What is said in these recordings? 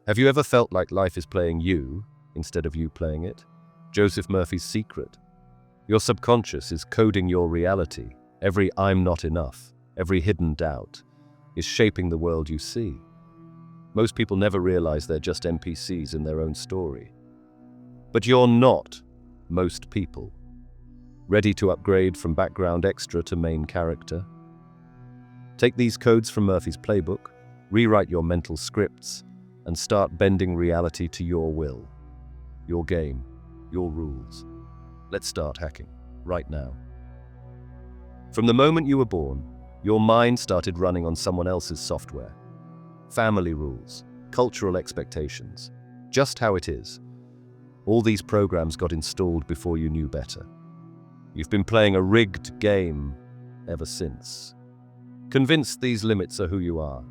Have you ever felt like life is playing you instead of you playing it? Joseph Murphy's secret. Your subconscious is coding your reality. Every "I'm not enough," every hidden doubt, is shaping the world you see. Most people never realize they're just NPCs in their own story. But you're not most people. Ready to upgrade from background extra to main character? Take these codes from Murphy's playbook, rewrite your mental scripts, and start bending reality to your will. Your game, your rules. Let's start hacking, right now. From the moment you were born, your mind started running on someone else's software. Family rules, cultural expectations, just how it is. All these programs got installed before you knew better. You've been playing a rigged game ever since. Convinced these limits are who you are.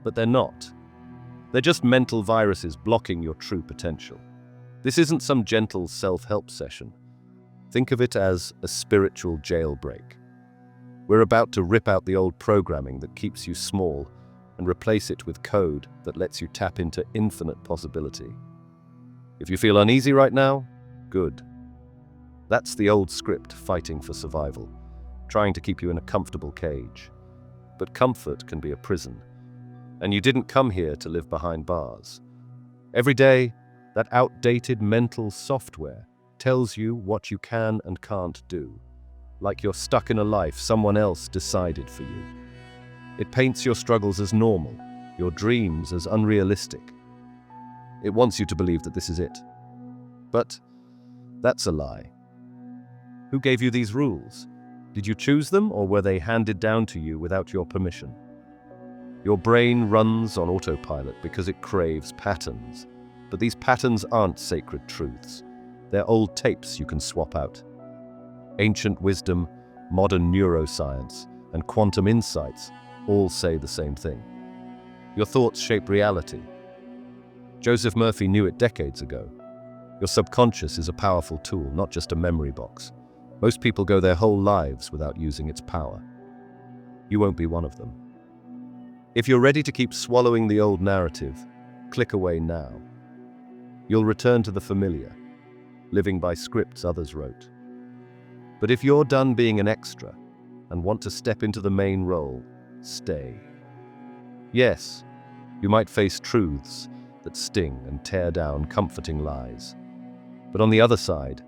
But they're not. They're just mental viruses blocking your true potential. This isn't some gentle self-help session. Think of it as a spiritual jailbreak. We're about to rip out the old programming that keeps you small and replace it with code that lets you tap into infinite possibility. If you feel uneasy right now, good. That's the old script fighting for survival, trying to keep you in a comfortable cage. But comfort can be a prison, and you didn't come here to live behind bars. Every day, that outdated mental software tells you what you can and can't do, like you're stuck in a life someone else decided for you. It paints your struggles as normal, your dreams as unrealistic. It wants you to believe that this is it. But that's a lie. Who gave you these rules? Did you choose them, or were they handed down to you without your permission? Your brain runs on autopilot because it craves patterns. But these patterns aren't sacred truths. They're old tapes you can swap out. Ancient wisdom, modern neuroscience, and quantum insights all say the same thing. Your thoughts shape reality. Joseph Murphy knew it decades ago. Your subconscious is a powerful tool, not just a memory box. Most people go their whole lives without using its power. You won't be one of them. If you're ready to keep swallowing the old narrative, click away now. You'll return to the familiar, living by scripts others wrote. But if you're done being an extra and want to step into the main role, stay. Yes, you might face truths that sting and tear down comforting lies. But on the other side,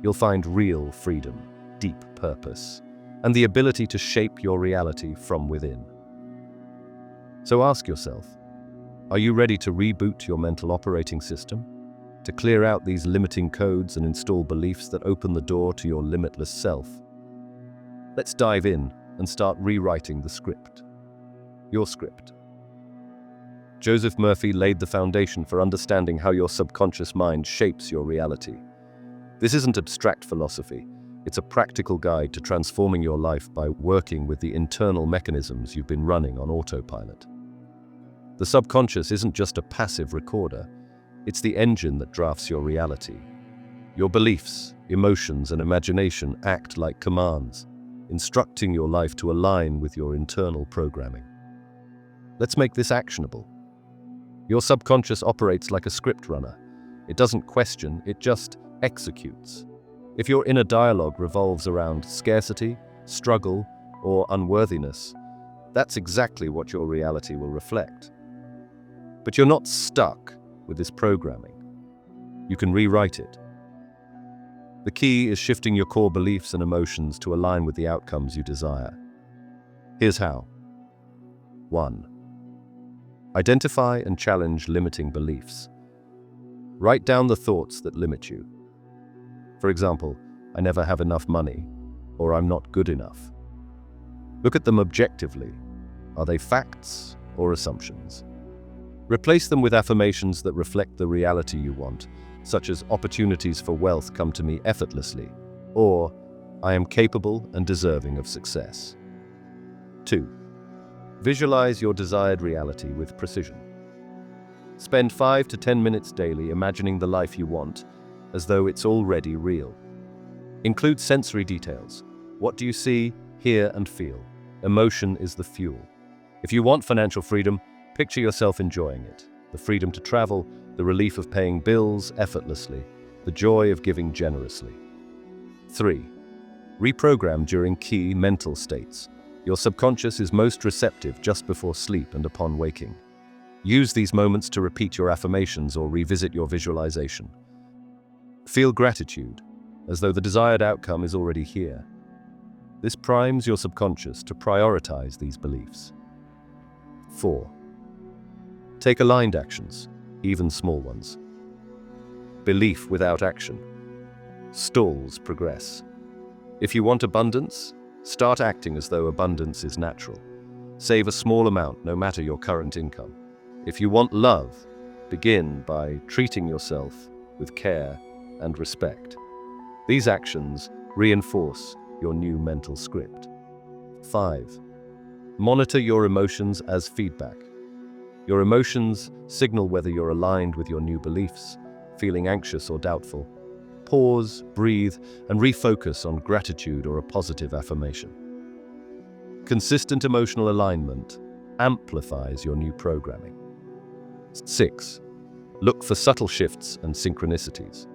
you'll find real freedom, deep purpose, and the ability to shape your reality from within. So ask yourself, are you ready to reboot your mental operating system? To clear out these limiting codes and install beliefs that open the door to your limitless self? Let's dive in and start rewriting the script. Your script. Joseph Murphy laid the foundation for understanding how your subconscious mind shapes your reality. This isn't abstract philosophy. It's a practical guide to transforming your life by working with the internal mechanisms you've been running on autopilot. The subconscious isn't just a passive recorder. It's the engine that drafts your reality. Your beliefs, emotions, and imagination act like commands, instructing your life to align with your internal programming. Let's make this actionable. Your subconscious operates like a script runner. It doesn't question, it just executes. If your inner dialogue revolves around scarcity, struggle, or unworthiness, that's exactly what your reality will reflect. But you're not stuck with this programming. You can rewrite it. The key is shifting your core beliefs and emotions to align with the outcomes you desire. Here's how. 1. Identify and challenge limiting beliefs. Write down the thoughts that limit you. For example, I never have enough money, or I'm not good enough. Look at them objectively. Are they facts or assumptions? Replace them with affirmations that reflect the reality you want, such as opportunities for wealth come to me effortlessly, or I am capable and deserving of success. 2. Visualize your desired reality with precision. Spend 5 to 10 minutes daily imagining the life you want, as though it's already real. Include sensory details. What do you see, hear, and feel? Emotion is the fuel. If you want financial freedom, picture yourself enjoying it. the freedom to travel, the relief of paying bills effortlessly, the joy of giving generously. 3. Reprogram during key mental states. Your subconscious is most receptive just before sleep and upon waking. Use these moments to repeat your affirmations or revisit your visualization. Feel gratitude, as though the desired outcome is already here. This primes your subconscious to prioritize these beliefs. 4. Take aligned actions, even small ones. Belief without action stalls progress. If you want abundance, start acting as though abundance is natural. Save a small amount, no matter your current income. If you want love, begin by treating yourself with care and respect. These actions reinforce your new mental script. 5. Monitor your emotions as feedback. Your emotions signal whether you're aligned with your new beliefs, feeling anxious or doubtful. Pause, breathe, and refocus on gratitude or a positive affirmation. Consistent emotional alignment amplifies your new programming. 6. Look for subtle shifts and synchronicities.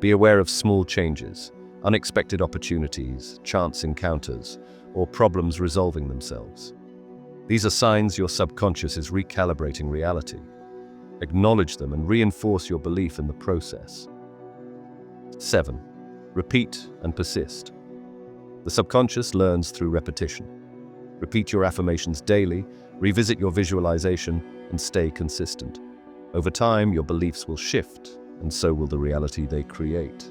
Be aware of small changes, unexpected opportunities, chance encounters, or problems resolving themselves. These are signs your subconscious is recalibrating reality. Acknowledge them and reinforce your belief in the process. 7. Repeat and persist. The subconscious learns through repetition. Repeat your affirmations daily, revisit your visualization, and stay consistent. Over time, your beliefs will shift, and so will the reality they create.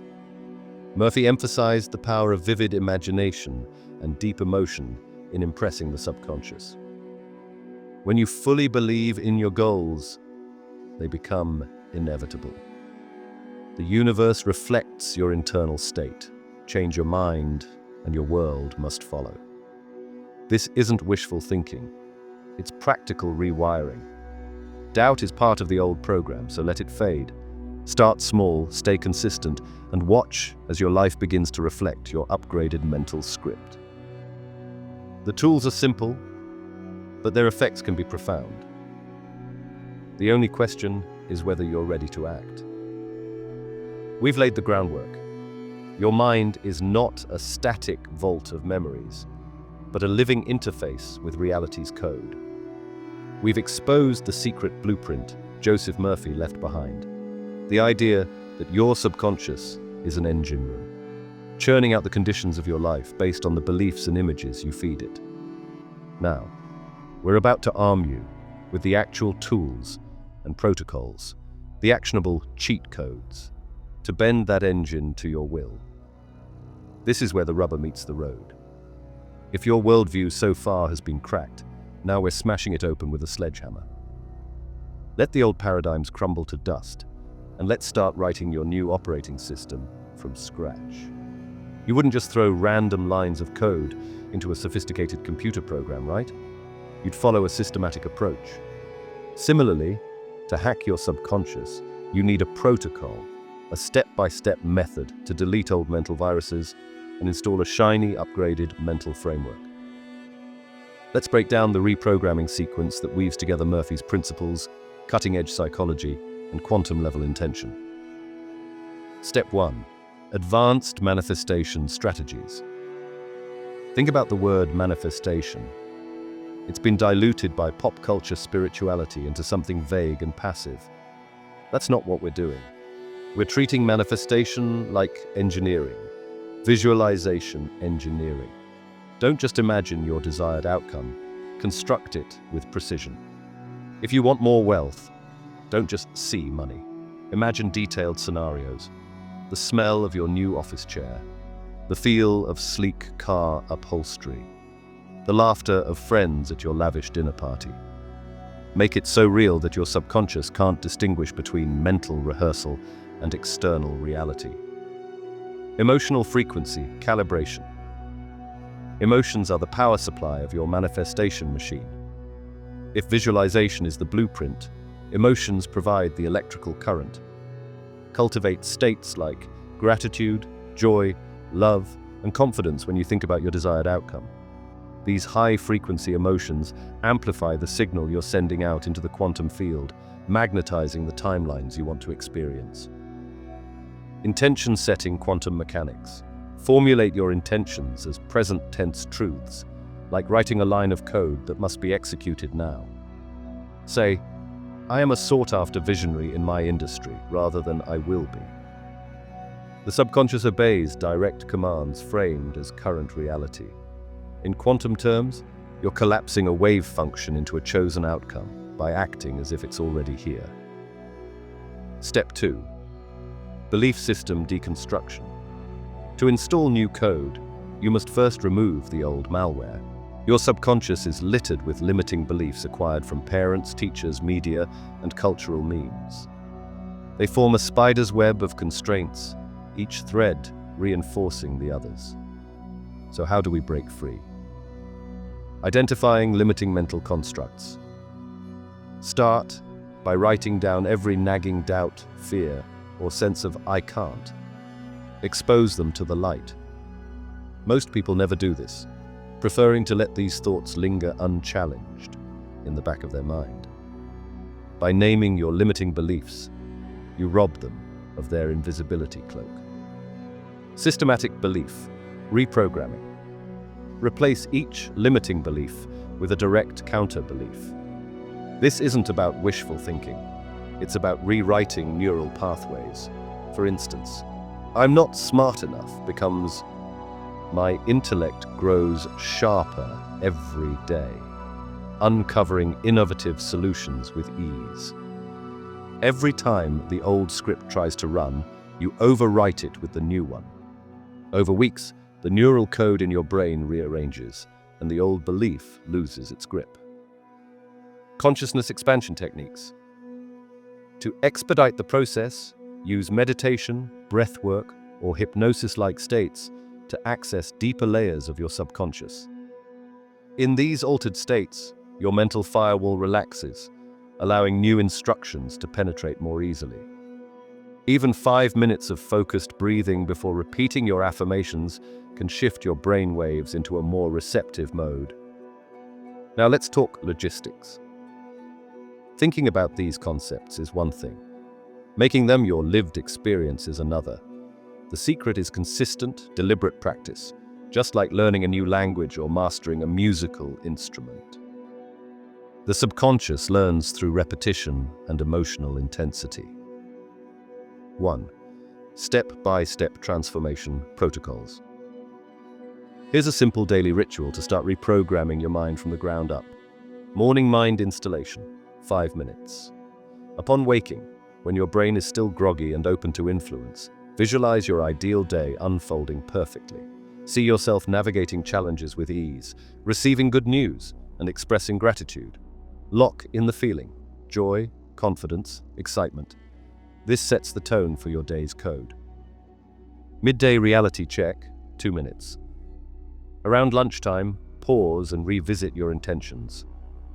Murphy emphasized the power of vivid imagination and deep emotion in impressing the subconscious. When you fully believe in your goals, they become inevitable. The universe reflects your internal state. Change your mind, and your world must follow. This isn't wishful thinking. It's practical rewiring. Doubt is part of the old program, so let it fade. Start small, stay consistent, and watch as your life begins to reflect your upgraded mental script. The tools are simple, but their effects can be profound. The only question is whether you're ready to act. We've laid the groundwork. Your mind is not a static vault of memories, but a living interface with reality's code. We've exposed the secret blueprint Joseph Murphy left behind. The idea that your subconscious is an engine room, churning out the conditions of your life based on the beliefs and images you feed it. Now, we're about to arm you with the actual tools and protocols, the actionable cheat codes, to bend that engine to your will. This is where the rubber meets the road. If your worldview so far has been cracked, now we're smashing it open with a sledgehammer. Let the old paradigms crumble to dust, and let's start writing your new operating system from scratch. You wouldn't just throw random lines of code into a sophisticated computer program, right? You'd follow a systematic approach. Similarly, to hack your subconscious, you need a protocol, a step-by-step method to delete old mental viruses and install a shiny, upgraded mental framework. Let's break down the reprogramming sequence that weaves together Murphy's principles, cutting-edge psychology, and quantum-level intention. Step 1. Advanced manifestation strategies. Think about the word manifestation. It's been diluted by pop culture spirituality into something vague and passive. That's not what we're doing. We're treating manifestation like engineering, visualization engineering. Don't just imagine your desired outcome, construct it with precision. If you want more wealth, don't just see money. Imagine detailed scenarios. The smell of your new office chair, the feel of sleek car upholstery, the laughter of friends at your lavish dinner party. Make it so real that your subconscious can't distinguish between mental rehearsal and external reality. Emotional frequency calibration. Emotions are the power supply of your manifestation machine. If visualization is the blueprint, emotions provide the electrical current. Cultivate states like gratitude, joy, love, and confidence when you think about your desired outcome. These high-frequency emotions amplify the signal you're sending out into the quantum field, magnetizing the timelines you want to experience. Intention setting quantum mechanics. Formulate your intentions as present tense truths, like writing a line of code that must be executed now. Say, I am a sought-after visionary in my industry, rather than I will be. The subconscious obeys direct commands framed as current reality. In quantum terms, you're collapsing a wave function into a chosen outcome by acting as if it's already here. Step 2. Belief system deconstruction. To install new code, you must first remove the old malware. Your subconscious is littered with limiting beliefs acquired from parents, teachers, media, and cultural memes. They form a spider's web of constraints, each thread reinforcing the others. So how do we break free? Identifying limiting mental constructs. Start by writing down every nagging doubt, fear, or sense of I can't. Expose them to the light. Most people never do this, preferring to let these thoughts linger unchallenged in the back of their mind. By naming your limiting beliefs, you rob them of their invisibility cloak. Systematic belief, reprogramming. Replace each limiting belief with a direct counter-belief. This isn't about wishful thinking. It's about rewriting neural pathways. For instance, I'm not smart enough becomes my intellect grows sharper every day, uncovering innovative solutions with ease. Every time the old script tries to run, you overwrite it with the new one. Over weeks, the neural code in your brain rearranges, and the old belief loses its grip. Consciousness expansion techniques. To expedite the process, use meditation, breath work, or hypnosis-like states to access deeper layers of your subconscious. In these altered states, your mental firewall relaxes, allowing new instructions to penetrate more easily. Even 5 minutes of focused breathing before repeating your affirmations can shift your brain waves into a more receptive mode. Now let's talk logistics. Thinking about these concepts is one thing. Making them your lived experience is another. The secret is consistent, deliberate practice, just like learning a new language or mastering a musical instrument. The subconscious learns through repetition and emotional intensity. 1. Step-by-step transformation protocols. Here's a simple daily ritual to start reprogramming your mind from the ground up. Morning mind installation, 5 minutes. Upon waking, when your brain is still groggy and open to influence, visualize your ideal day unfolding perfectly. See yourself navigating challenges with ease, receiving good news, and expressing gratitude. Lock in the feeling, joy, confidence, excitement. This sets the tone for your day's code. Midday reality check, 2 minutes. Around lunchtime, pause and revisit your intentions.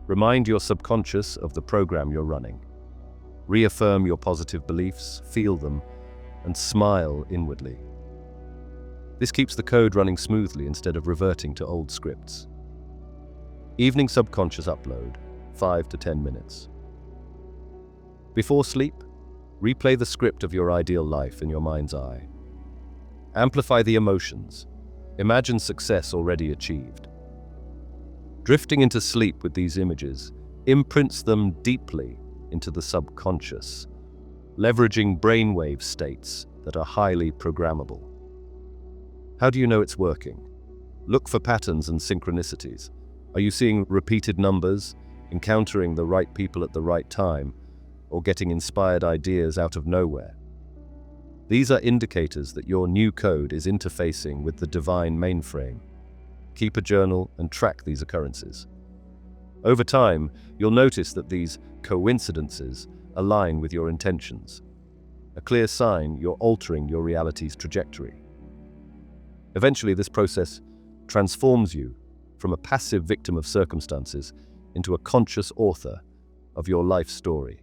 Remind your subconscious of the program you're running. Reaffirm your positive beliefs, feel them, and smile inwardly. This keeps the code running smoothly instead of reverting to old scripts. Evening subconscious upload, 5 to 10 minutes. Before sleep, replay the script of your ideal life in your mind's eye. Amplify the emotions. Imagine success already achieved. Drifting into sleep with these images imprints them deeply into the subconscious, leveraging brainwave states that are highly programmable. How do you know it's working? Look for patterns and synchronicities. Are you seeing repeated numbers, encountering the right people at the right time, or getting inspired ideas out of nowhere? These are indicators that your new code is interfacing with the divine mainframe. Keep a journal and track these occurrences. Over time, you'll notice that these coincidences align with your intentions. A clear sign you're altering your reality's trajectory. Eventually, this process transforms you from a passive victim of circumstances into a conscious author of your life story.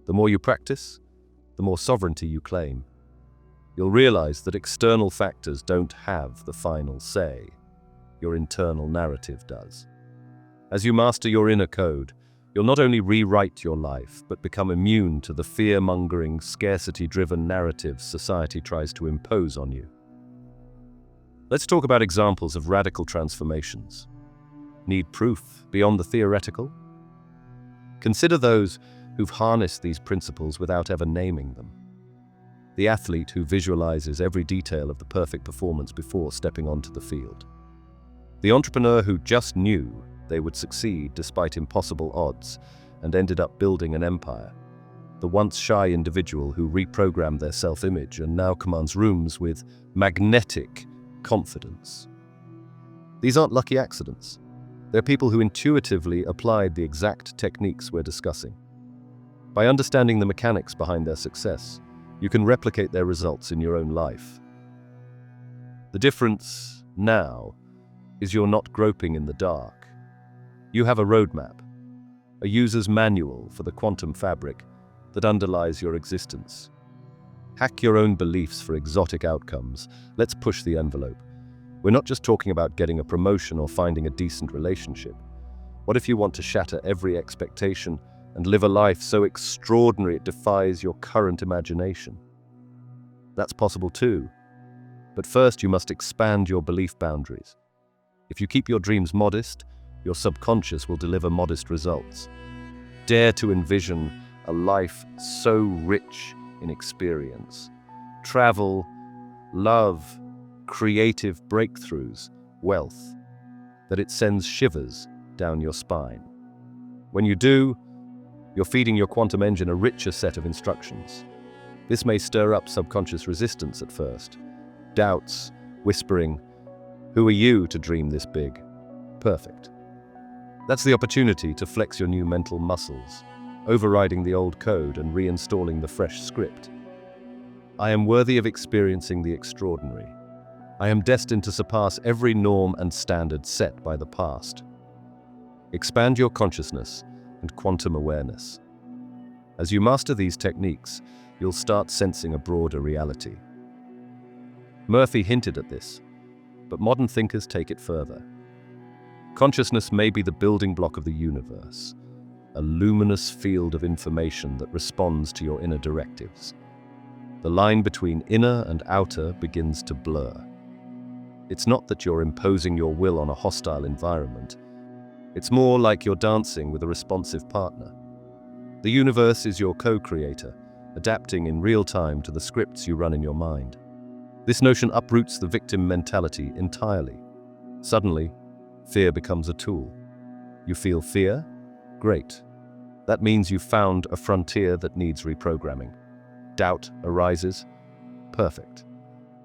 The more you practice, the more sovereignty you claim. You'll realize that external factors don't have the final say. Your internal narrative does. As you master your inner code, You'll not only rewrite your life, but become immune to the fear-mongering, scarcity-driven narratives society tries to impose on you. Let's talk about examples of radical transformations. Need proof beyond the theoretical? Consider those who've harnessed these principles without ever naming them. The athlete who visualizes every detail of the perfect performance before stepping onto the field. The entrepreneur who just knew they would succeed despite impossible odds and ended up building an empire. The once shy individual who reprogrammed their self-image and now commands rooms with magnetic confidence. These aren't lucky accidents. They're people who intuitively applied the exact techniques we're discussing. By understanding the mechanics behind their success, you can replicate their results in your own life. The difference now is you're not groping in the dark. You have a roadmap, a user's manual for the quantum fabric that underlies your existence. Hack your own beliefs for exotic outcomes. Let's push the envelope. We're not just talking about getting a promotion or finding a decent relationship. What if you want to shatter every expectation and live a life so extraordinary it defies your current imagination? That's possible too. But first you must expand your belief boundaries. If you keep your dreams modest, your subconscious will deliver modest results. Dare to envision a life so rich in experience, travel, love, creative breakthroughs, wealth, that it sends shivers down your spine. When you do, you're feeding your quantum engine a richer set of instructions. This may stir up subconscious resistance at first. Doubts, whispering, "Who are you to dream this big?" Perfect. That's the opportunity to flex your new mental muscles, overriding the old code and reinstalling the fresh script. I am worthy of experiencing the extraordinary. I am destined to surpass every norm and standard set by the past. Expand your consciousness and quantum awareness. As you master these techniques, you'll start sensing a broader reality. Murphy hinted at this, but modern thinkers take it further. Consciousness may be the building block of the universe, a luminous field of information that responds to your inner directives. The line between inner and outer begins to blur. It's not that you're imposing your will on a hostile environment. It's more like you're dancing with a responsive partner. The universe is your co-creator, adapting in real time to the scripts you run in your mind. This notion uproots the victim mentality entirely. Suddenly, fear becomes a tool. You feel fear? Great. That means you've found a frontier that needs reprogramming. Doubt arises? Perfect.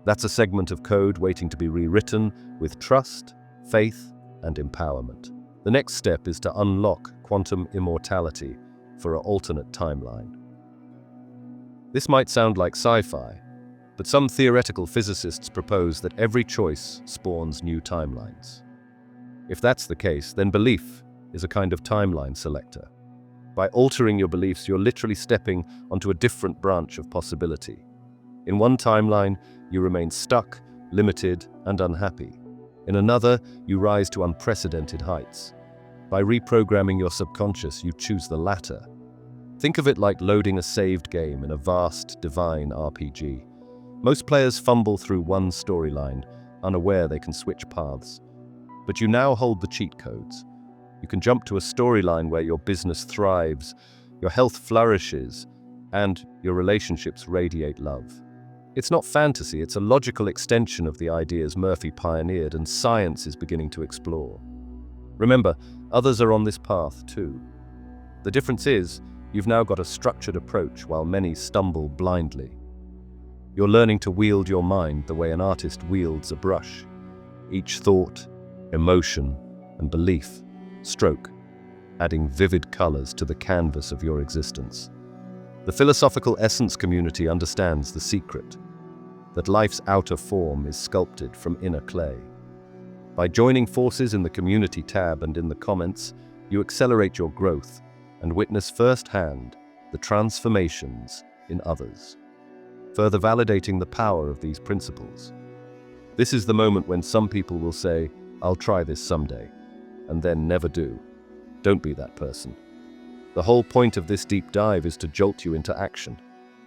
That's a segment of code waiting to be rewritten with trust, faith, and empowerment. The next step is to unlock quantum immortality for an alternate timeline. This might sound like sci-fi, but some theoretical physicists propose that every choice spawns new timelines. If that's the case, then belief is a kind of timeline selector. By altering your beliefs, you're literally stepping onto a different branch of possibility. In one timeline, you remain stuck, limited, and unhappy. In another, you rise to unprecedented heights. By reprogramming your subconscious, you choose the latter. Think of it like loading a saved game in a vast, divine RPG. Most players fumble through one storyline, unaware they can switch paths. But you now hold the cheat codes. You can jump to a storyline where your business thrives, your health flourishes, and your relationships radiate love. It's not fantasy, it's a logical extension of the ideas Murphy pioneered and science is beginning to explore. Remember, others are on this path too. The difference is, you've now got a structured approach while many stumble blindly. You're learning to wield your mind the way an artist wields a brush. Each thought, emotion, and belief, stroke, adding vivid colors to the canvas of your existence. The philosophical essence community understands the secret, that life's outer form is sculpted from inner clay. By joining forces in the community tab and in the comments, you accelerate your growth and witness firsthand the transformations in others, further validating the power of these principles. This is the moment when some people will say, "I'll try this someday," and then never do. Don't be that person. The whole point of this deep dive is to jolt you into action.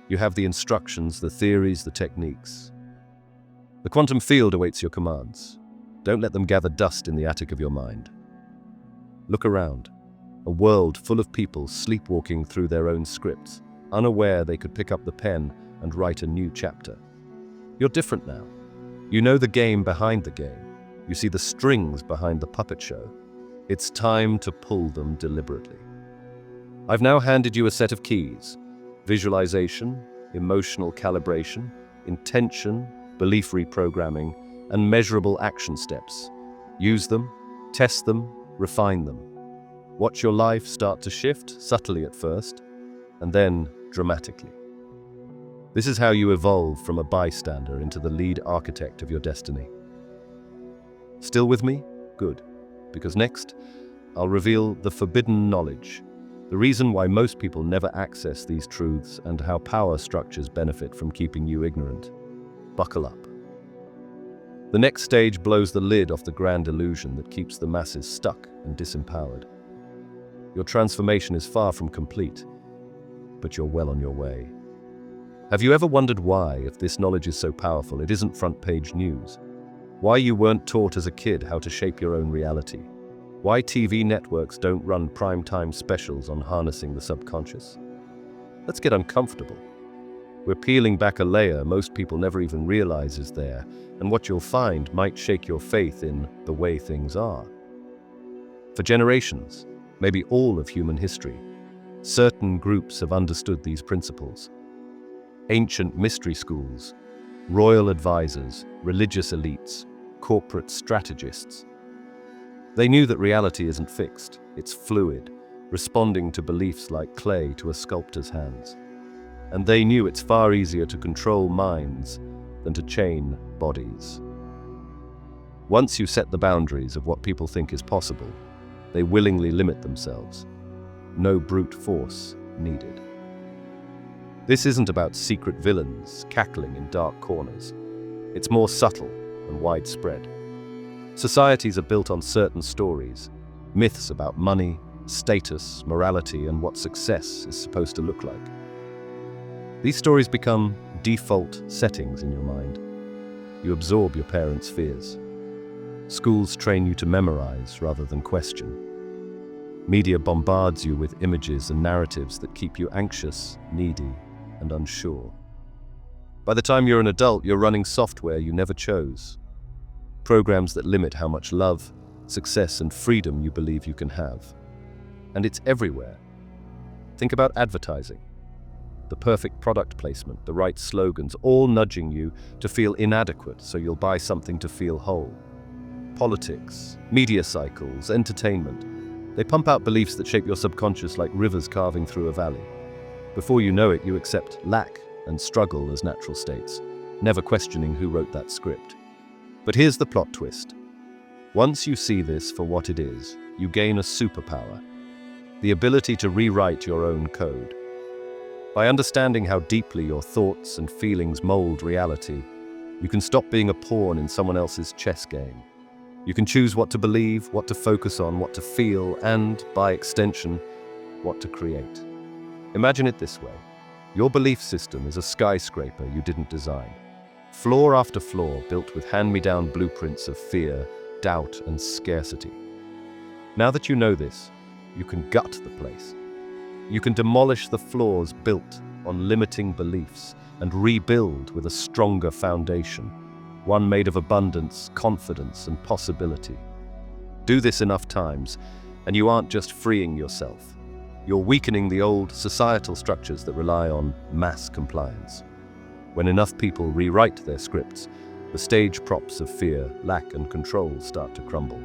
You have the instructions, the theories, the techniques. The quantum field awaits your commands. Don't let them gather dust in the attic of your mind. Look around. A world full of people sleepwalking through their own scripts, unaware they could pick up the pen and write a new chapter. You're different now. You know the game behind the game. You see the strings behind the puppet show. It's time to pull them deliberately. I've now handed you a set of keys: visualization, emotional calibration, intention, belief reprogramming, and measurable action steps. Use them, test them, refine them. Watch your life start to shift, subtly at first, and then dramatically. This is how you evolve from a bystander into the lead architect of your destiny. Still with me? Good. Because next, I'll reveal the forbidden knowledge, the reason why most people never access these truths, and how power structures benefit from keeping you ignorant. Buckle up. The next stage blows the lid off the grand illusion that keeps the masses stuck and disempowered. Your transformation is far from complete, but you're well on your way. Have you ever wondered why, if this knowledge is so powerful, it isn't front-page news? Why you weren't taught as a kid how to shape your own reality? Why TV networks don't run prime-time specials on harnessing the subconscious? Let's get uncomfortable. We're peeling back a layer most people never even realize is there, and what you'll find might shake your faith in the way things are. For generations, maybe all of human history, certain groups have understood these principles. Ancient mystery schools, royal advisors, religious elites, corporate strategists. They knew that reality isn't fixed, it's fluid, responding to beliefs like clay to a sculptor's hands. And they knew it's far easier to control minds than to chain bodies. Once you set the boundaries of what people think is possible, they willingly limit themselves. No brute force needed. This isn't about secret villains cackling in dark corners. It's more subtle and widespread. Societies are built on certain stories, myths about money, status, morality, and what success is supposed to look like. These stories become default settings in your mind. You absorb your parents' fears. Schools train you to memorize rather than question. Media bombards you with images and narratives that keep you anxious, needy, and unsure. By the time you're an adult, you're running software you never chose. Programs that limit how much love, success, and freedom you believe you can have. And it's everywhere. Think about advertising. The perfect product placement, the right slogans, all nudging you to feel inadequate so you'll buy something to feel whole. Politics, media cycles, entertainment. They pump out beliefs that shape your subconscious like rivers carving through a valley. Before you know it, you accept lack and struggle as natural states, never questioning who wrote that script. But here's the plot twist. Once you see this for what it is, you gain a superpower, the ability to rewrite your own code. By understanding how deeply your thoughts and feelings mold reality, you can stop being a pawn in someone else's chess game. You can choose what to believe, what to focus on, what to feel, and, by extension, what to create. Imagine it this way. Your belief system is a skyscraper you didn't design. Floor after floor built with hand-me-down blueprints of fear, doubt, and scarcity. Now that you know this, you can gut the place. You can demolish the floors built on limiting beliefs and rebuild with a stronger foundation, one made of abundance, confidence, and possibility. Do this enough times, and you aren't just freeing yourself. You're weakening the old societal structures that rely on mass compliance. When enough people rewrite their scripts, the stage props of fear, lack, and control start to crumble.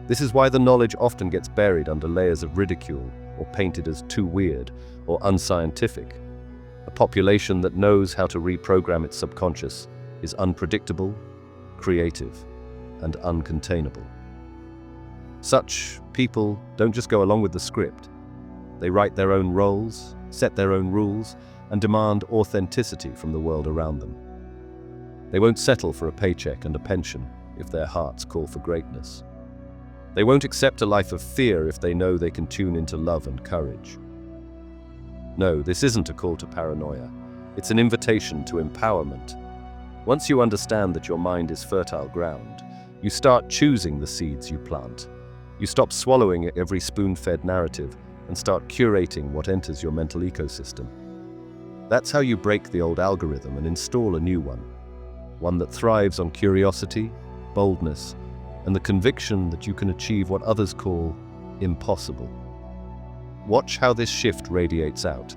This is why the knowledge often gets buried under layers of ridicule or painted as too weird or unscientific. A population that knows how to reprogram its subconscious is unpredictable, creative, and uncontainable. Such people don't just go along with the script. They write their own roles, set their own rules, and demand authenticity from the world around them. They won't settle for a paycheck and a pension if their hearts call for greatness. They won't accept a life of fear if they know they can tune into love and courage. No, this isn't a call to paranoia. It's an invitation to empowerment. Once you understand that your mind is fertile ground, you start choosing the seeds you plant. You stop swallowing every spoon-fed narrative and start curating what enters your mental ecosystem. That's how you break the old algorithm and install a new one that thrives on curiosity, boldness, and the conviction that you can achieve what others call impossible. Watch how this shift radiates out.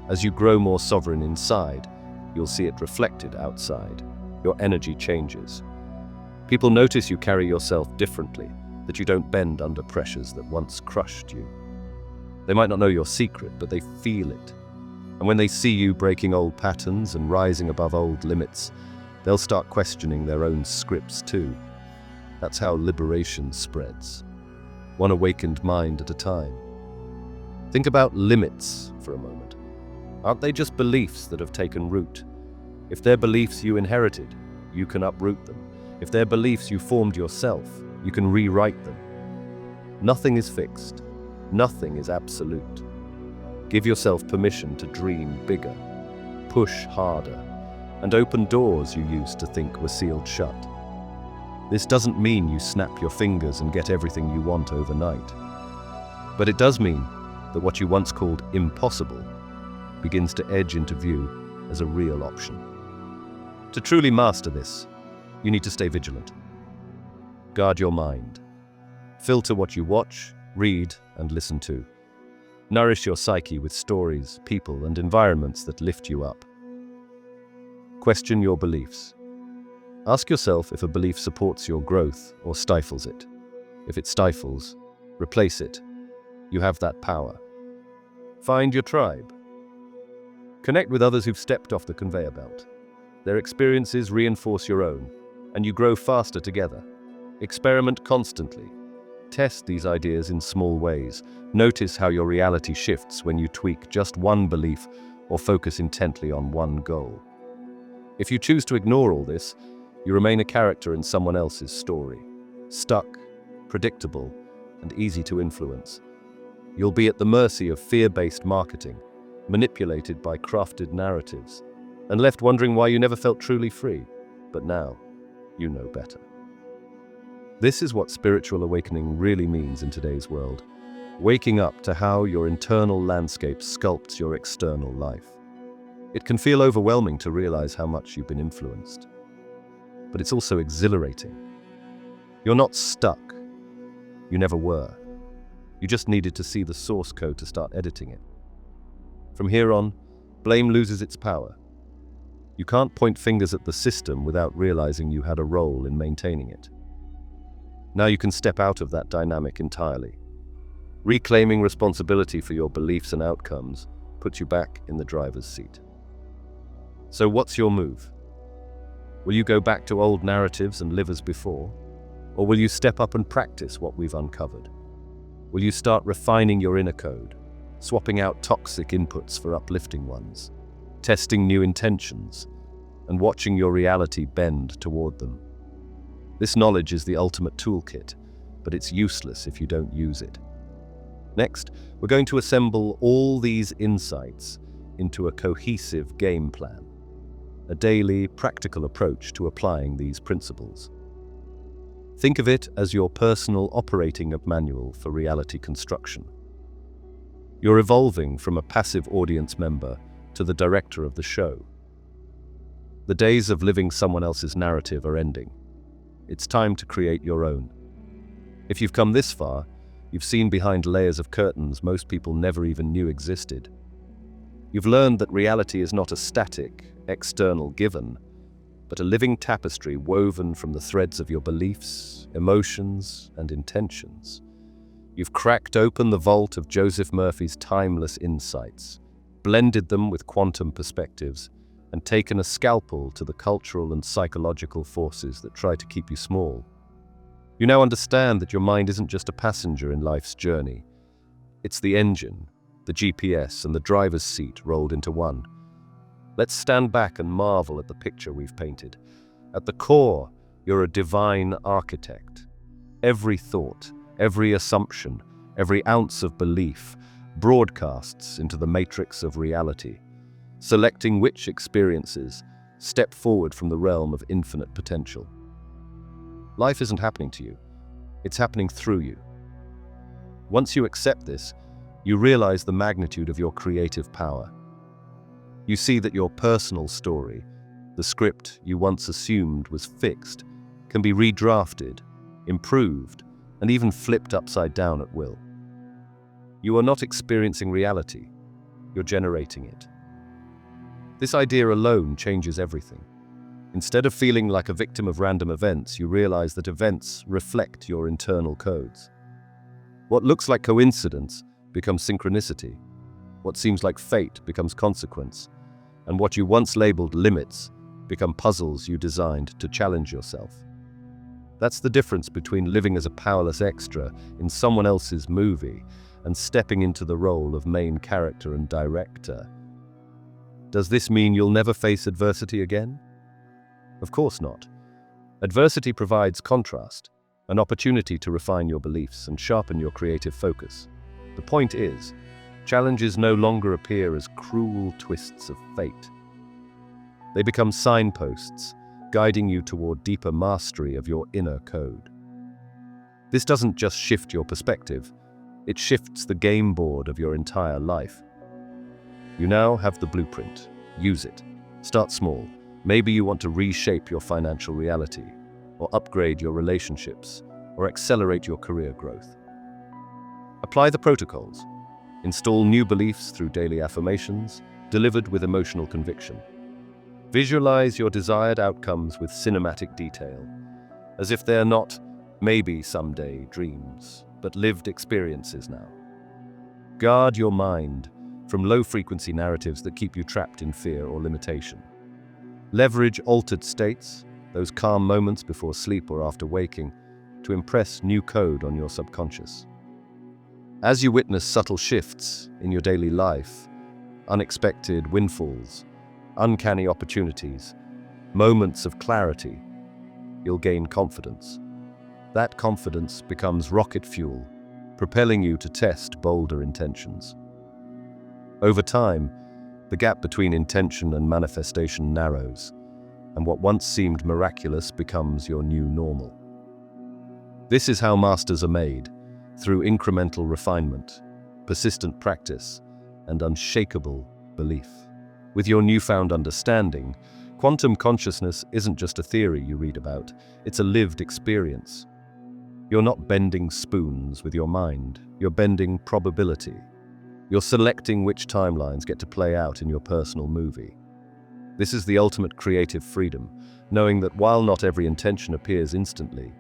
As you grow more sovereign inside, you'll see it reflected outside. Your energy changes. People notice you carry yourself differently, that you don't bend under pressures that once crushed you. They might not know your secret, but they feel it. And when they see you breaking old patterns and rising above old limits, they'll start questioning their own scripts too. That's how liberation spreads, one awakened mind at a time. Think about limits for a moment. Aren't they just beliefs that have taken root? If they're beliefs you inherited, you can uproot them. If they're beliefs you formed yourself, you can rewrite them. Nothing is fixed. Nothing is absolute. Give yourself permission to dream bigger, push harder, and open doors you used to think were sealed shut. This doesn't mean you snap your fingers and get everything you want overnight. But it does mean that what you once called impossible begins to edge into view as a real option. To truly master this, you need to stay vigilant. Guard your mind. Filter what you watch, read, and listen to. Nourish your psyche with stories, people, and environments that lift you up. Question your beliefs. Ask yourself if a belief supports your growth or stifles it. If it stifles, replace it. You have that power. Find your tribe. Connect with others who've stepped off the conveyor belt. Their experiences reinforce your own, and you grow faster together. Experiment constantly. Test these ideas in small ways. Notice how your reality shifts when you tweak just one belief or focus intently on one goal. If you choose to ignore all this, you remain a character in someone else's story. Stuck, predictable, and easy to influence. You'll be at the mercy of fear-based marketing, manipulated by crafted narratives, and left wondering why you never felt truly free. But now, you know better. This is what spiritual awakening really means in today's world. Waking up to how your internal landscape sculpts your external life. It can feel overwhelming to realize how much you've been influenced. But it's also exhilarating. You're not stuck. You never were. You just needed to see the source code to start editing it. From here on, blame loses its power. You can't point fingers at the system without realizing you had a role in maintaining it. Now you can step out of that dynamic entirely. Reclaiming responsibility for your beliefs and outcomes puts you back in the driver's seat. So what's your move? Will you go back to old narratives and live as before? Or will you step up and practice what we've uncovered? Will you start refining your inner code, swapping out toxic inputs for uplifting ones, testing new intentions, and watching your reality bend toward them? This knowledge is the ultimate toolkit, but it's useless if you don't use it. Next, we're going to assemble all these insights into a cohesive game plan, a daily, practical approach to applying these principles. Think of it as your personal operating manual for reality construction. You're evolving from a passive audience member to the director of the show. The days of living someone else's narrative are ending. It's time to create your own. If you've come this far, you've seen behind layers of curtains most people never even knew existed. You've learned that reality is not a static, external given, but a living tapestry woven from the threads of your beliefs, emotions, and intentions. You've cracked open the vault of Joseph Murphy's timeless insights, blended them with quantum perspectives, and taken a scalpel to the cultural and psychological forces that try to keep you small. You now understand that your mind isn't just a passenger in life's journey. It's the engine, the GPS, and the driver's seat rolled into one. Let's stand back and marvel at the picture we've painted. At the core, you're a divine architect. Every thought, Every assumption, every ounce of belief broadcasts into the matrix of reality, selecting which experiences step forward from the realm of infinite potential. Life isn't happening to you, it's happening through you. Once you accept this, you realize the magnitude of your creative power. You see that your personal story, the script you once assumed was fixed, can be redrafted, improved, and even flipped upside down at will. You are not experiencing reality, you're generating it. This idea alone changes everything. Instead of feeling like a victim of random events, you realize that events reflect your internal codes. What looks like coincidence becomes synchronicity. What seems like fate becomes consequence. And what you once labeled limits become puzzles you designed to challenge yourself. That's the difference between living as a powerless extra in someone else's movie and stepping into the role of main character and director. Does this mean you'll never face adversity again? Of course not. Adversity provides contrast, an opportunity to refine your beliefs and sharpen your creative focus. The point is, challenges no longer appear as cruel twists of fate. They become signposts, guiding you toward deeper mastery of your inner code. This doesn't just shift your perspective, it shifts the game board of your entire life. You now have the blueprint. Use it. Start small. Maybe you want to reshape your financial reality, or upgrade your relationships, or accelerate your career growth. Apply the protocols. Install new beliefs through daily affirmations, delivered with emotional conviction. Visualize your desired outcomes with cinematic detail, as if they're not maybe someday dreams, but lived experiences now. Guard your mind from low-frequency narratives that keep you trapped in fear or limitation. Leverage altered states, those calm moments before sleep or after waking, to impress new code on your subconscious. As you witness subtle shifts in your daily life, unexpected windfalls, uncanny opportunities, moments of clarity, you'll gain confidence. That confidence becomes rocket fuel, propelling you to test bolder intentions. Over time, the gap between intention and manifestation narrows, and what once seemed miraculous becomes your new normal. This is how masters are made, through incremental refinement, persistent practice, and unshakable belief. With your newfound understanding, quantum consciousness isn't just a theory you read about, it's a lived experience. You're not bending spoons with your mind, you're bending probability. You're selecting which timelines get to play out in your personal movie. This is the ultimate creative freedom, knowing that while not every intention appears instantly,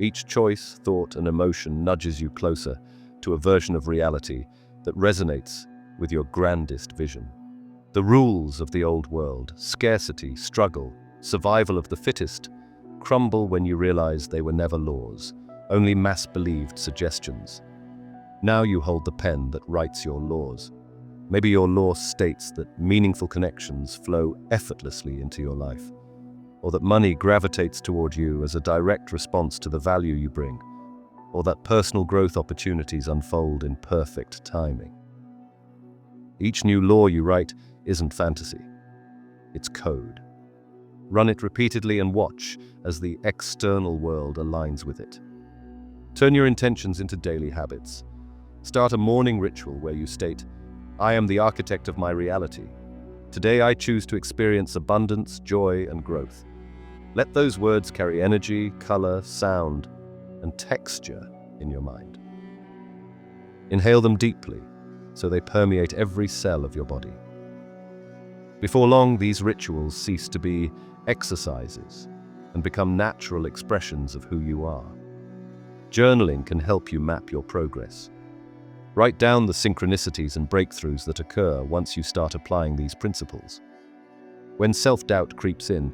each choice, thought, and emotion nudges you closer to a version of reality that resonates with your grandest vision. The rules of the old world, scarcity, struggle, survival of the fittest, crumble when you realize they were never laws, only mass-believed suggestions. Now you hold the pen that writes your laws. Maybe your law states that meaningful connections flow effortlessly into your life, or that money gravitates toward you as a direct response to the value you bring, or that personal growth opportunities unfold in perfect timing. Each new law you write isn't fantasy, it's code. Run it repeatedly and watch as the external world aligns with it. Turn your intentions into daily habits. Start a morning ritual where you state, "I am the architect of my reality. Today I choose to experience abundance, joy, and growth." Let those words carry energy, color, sound, and texture in your mind. Inhale them deeply, so they permeate every cell of your body. Before long, these rituals cease to be exercises and become natural expressions of who you are. Journaling can help you map your progress. Write down the synchronicities and breakthroughs that occur once you start applying these principles. When self-doubt creeps in,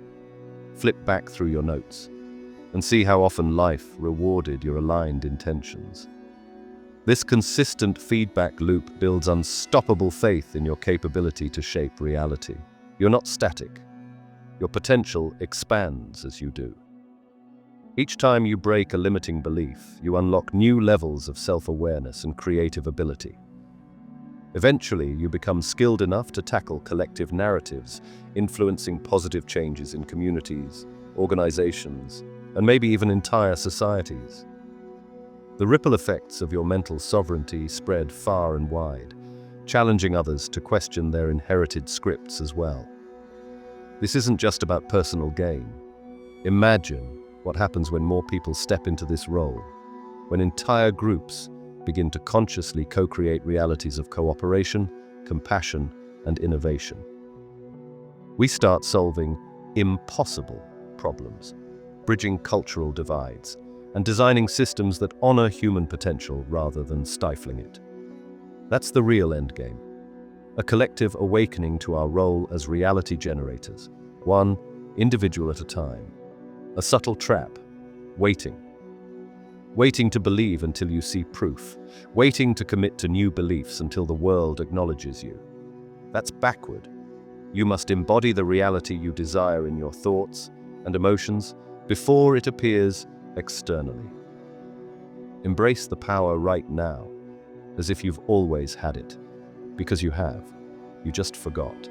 flip back through your notes and see how often life rewarded your aligned intentions. This consistent feedback loop builds unstoppable faith in your capability to shape reality. You're not static. Your potential expands as you do. Each time you break a limiting belief, you unlock new levels of self-awareness and creative ability. Eventually, you become skilled enough to tackle collective narratives, influencing positive changes in communities, organizations, and maybe even entire societies. The ripple effects of your mental sovereignty spread far and wide, challenging others to question their inherited scripts as well. This isn't just about personal gain. Imagine what happens when more people step into this role, when entire groups begin to consciously co-create realities of cooperation, compassion, and innovation. We start solving impossible problems, bridging cultural divides, and designing systems that honor human potential rather than stifling it. That's the real endgame, a collective awakening to our role as reality generators, one individual at a time. A subtle trap, waiting. Waiting to believe until you see proof, waiting to commit to new beliefs until the world acknowledges you. That's backward. You must embody the reality you desire in your thoughts and emotions before it appears externally. Embrace the power right now, as if you've always had it, because you have. You just forgot.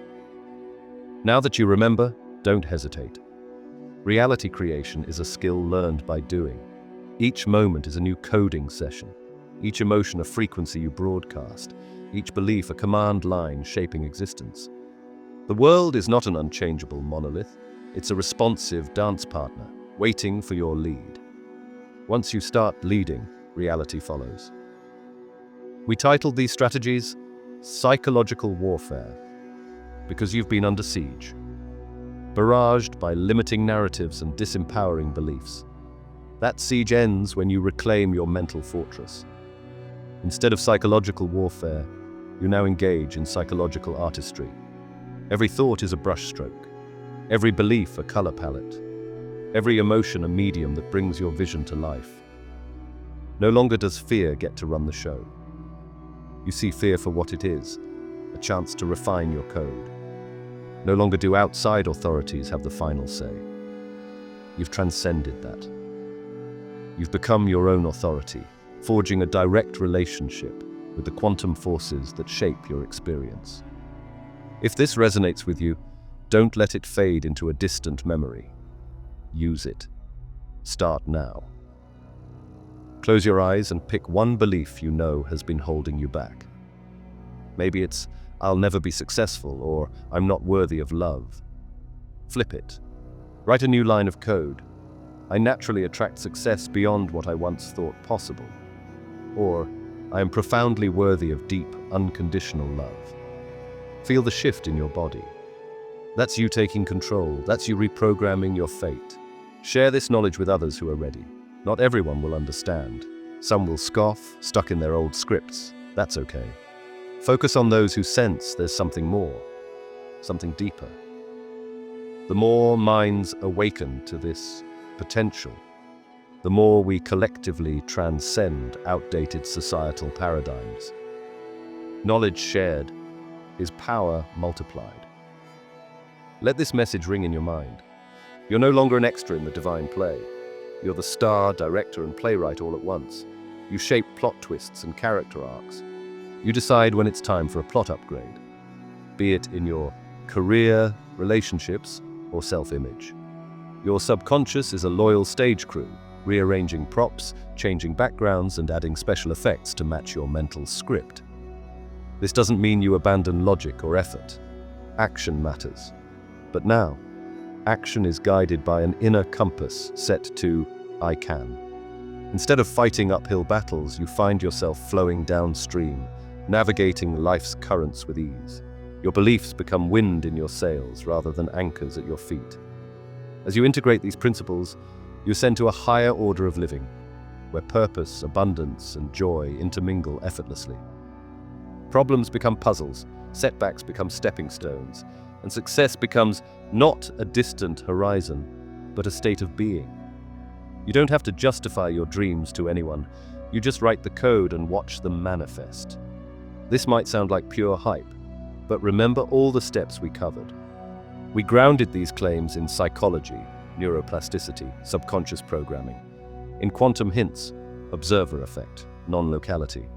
Now that you remember, don't hesitate. Reality creation is a skill learned by doing. Each moment is a new coding session, each emotion a frequency you broadcast, each belief a command line shaping existence. The world is not an unchangeable monolith, it's a responsive dance partner, waiting for your lead. Once you start leading, reality follows. We titled these strategies Psychological Warfare, because you've been under siege, barraged by limiting narratives and disempowering beliefs. That siege ends when you reclaim your mental fortress. Instead of psychological warfare, you now engage in psychological artistry. Every thought is a brushstroke, every belief a color palette, every emotion a medium that brings your vision to life. No longer does fear get to run the show. You see fear for what it is, a chance to refine your code. No longer do outside authorities have the final say. You've transcended that. You've become your own authority, forging a direct relationship with the quantum forces that shape your experience. If this resonates with you, don't let it fade into a distant memory. Use it. Start now. Close your eyes and pick one belief you know has been holding you back. Maybe it's, I'll never be successful, or I'm not worthy of love. Flip it. Write a new line of code. I naturally attract success beyond what I once thought possible. Or, I am profoundly worthy of deep, unconditional love. Feel the shift in your body. That's you taking control. That's you reprogramming your fate. Share this knowledge with others who are ready. Not everyone will understand. Some will scoff, stuck in their old scripts. That's okay. Focus on those who sense there's something more, something deeper. The more minds awaken to this potential, the more we collectively transcend outdated societal paradigms. Knowledge shared is power multiplied. Let this message ring in your mind. You're no longer an extra in the divine play. You're the star, director, and playwright all at once. You shape plot twists and character arcs. You decide when it's time for a plot upgrade, be it in your career, relationships, or self-image. Your subconscious is a loyal stage crew, rearranging props, changing backgrounds, and adding special effects to match your mental script. This doesn't mean you abandon logic or effort. Action matters. But now, action is guided by an inner compass set to I can. Instead of fighting uphill battles, you find yourself flowing downstream, navigating life's currents with ease. Your beliefs become wind in your sails rather than anchors at your feet. As you integrate these principles, you ascend to a higher order of living, where purpose, abundance, and joy intermingle effortlessly. Problems become puzzles, setbacks become stepping stones, and success becomes not a distant horizon, but a state of being. You don't have to justify your dreams to anyone, you just write the code and watch them manifest. This might sound like pure hype, but remember all the steps we covered. We grounded these claims in psychology, neuroplasticity, subconscious programming. In quantum hints, observer effect, non-locality.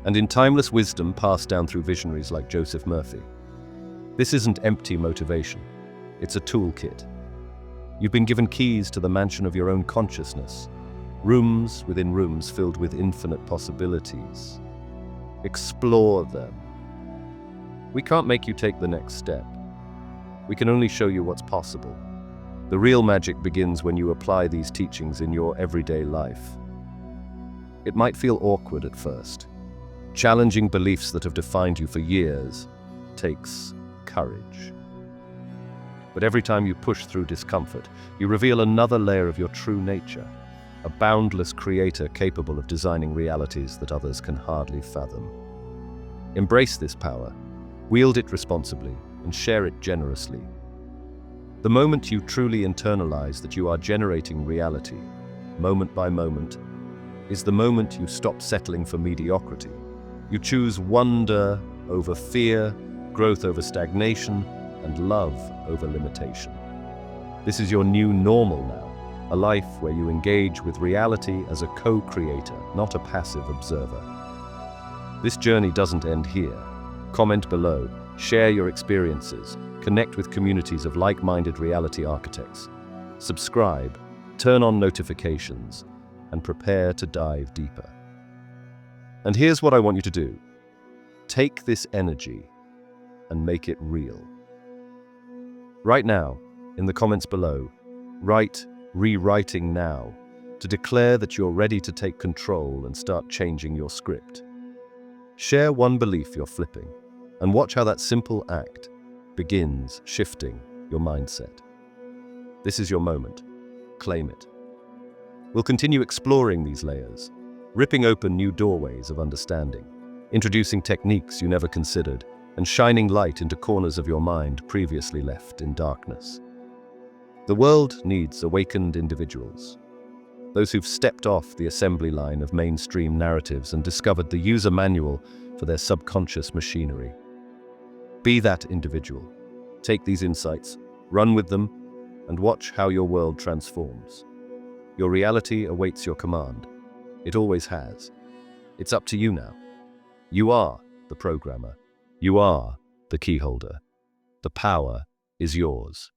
And in timeless wisdom passed down through visionaries like Joseph Murphy. This isn't empty motivation. It's a toolkit. You've been given keys to the mansion of your own consciousness, rooms within rooms filled with infinite possibilities. Explore them. We can't make you take the next step. We can only show you what's possible. The real magic begins when you apply these teachings in your everyday life. It might feel awkward at first. Challenging beliefs that have defined you for years takes courage. But every time you push through discomfort, you reveal another layer of your true nature, a boundless creator capable of designing realities that others can hardly fathom. Embrace this power, wield it responsibly, and share it generously. The moment you truly internalize that you are generating reality, moment by moment, is the moment you stop settling for mediocrity. You choose wonder over fear, growth over stagnation, and love over limitation. This is your new normal now, a life where you engage with reality as a co-creator, not a passive observer. This journey doesn't end here. Comment below, share your experiences, connect with communities of like-minded reality architects. Subscribe, turn on notifications, and prepare to dive deeper. And here's what I want you to do. Take this energy and make it real. Right now, in the comments below, write "rewriting now" to declare that you're ready to take control and start changing your script. Share one belief you're flipping, and watch how that simple act begins shifting your mindset. This is your moment. Claim it. We'll continue exploring these layers, ripping open new doorways of understanding, introducing techniques you never considered, and shining light into corners of your mind previously left in darkness. The world needs awakened individuals, those who've stepped off the assembly line of mainstream narratives and discovered the user manual for their subconscious machinery. Be that individual. Take these insights, run with them, and watch how your world transforms. Your reality awaits your command. It always has. It's up to you now. You are the programmer. You are the keyholder. The power is yours.